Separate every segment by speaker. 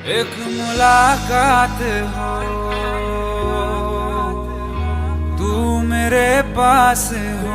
Speaker 1: एक मुलाकात हो, तू मेरे पास हो।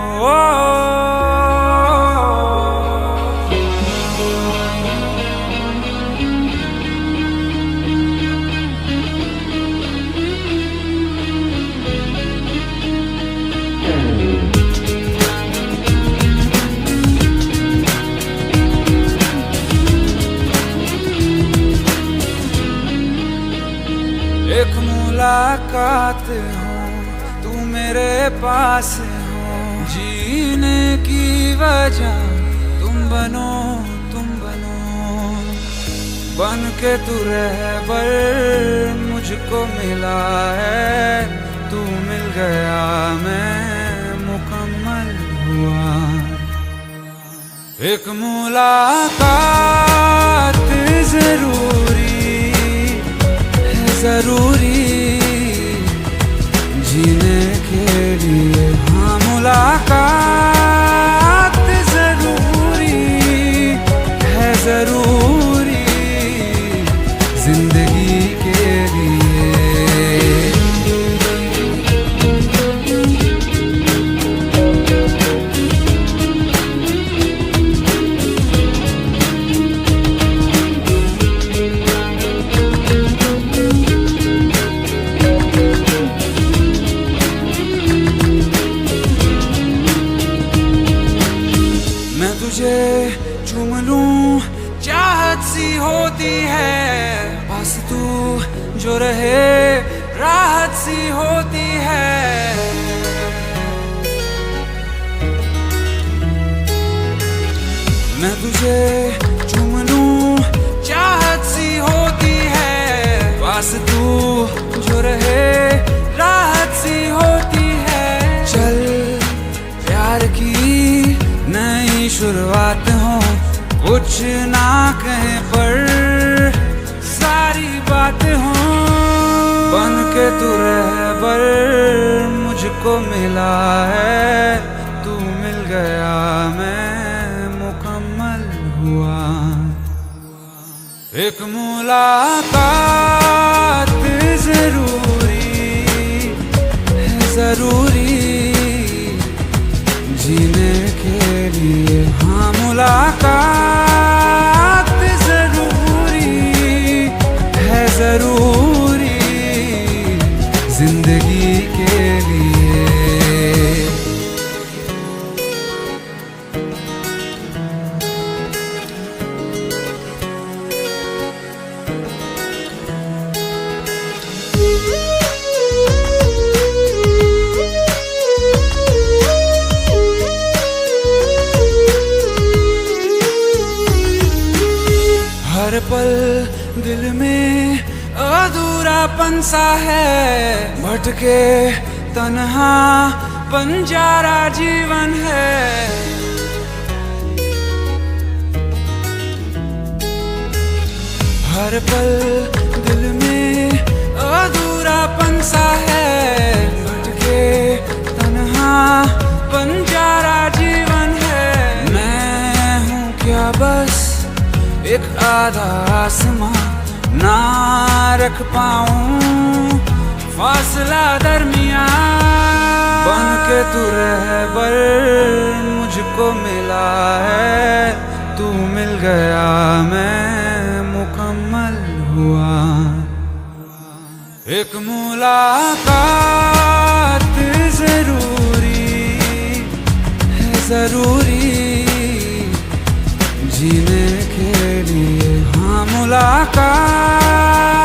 Speaker 1: एक मुलाकात हो, तू मेरे पास हो। जीने की वजह तुम बनो, तुम बनो। बन के तू रहबर मुझको मिला है। तू मिल गया मैं मुकम्मल हुआ। एक मुलाकात जरूरी, जरूरी जीने के लिए। हाँ, मुलाकात जरूरी है, जरूरी जिंदगी के लिए। तुझे चूम लूं चाहत सी होती है। बस तू जो रहे राहत सी होती है। मैं तुझे चूम लूं चाहत सी होती है। बस तू जो रहे राहत सी होती है। चल प्यार की नई शुरुआत हो, कुछ ना कहे पर सारी बात हो। बन के तू रहबर मुझको मिला है। तू मिल गया मैं मुकम्मल हुआ। एक मुलाकात जरूरी है, जरूरी जीने के लिए। हाँ, मुलाकात जरूरी है, जरूरी जिंदगी के लिए। हर पल दिल में अधूरापन सा है। भटके तन्हा बंजारा जीवन है। हर पल दिल में अधूरापन सा है। भटके तन्हा बंजारा जीवन है। मैं हूँ क्या बस एक आधा आसमां, ना रख पाऊं फासला दरमियां। बन के तू रहबर मुझको मिला है। तू मिल गया मैं मुकम्मल हुआ। एक मुलाकात जरूरी है, जरूरी जीने के लिए। हाँ, मुलाकात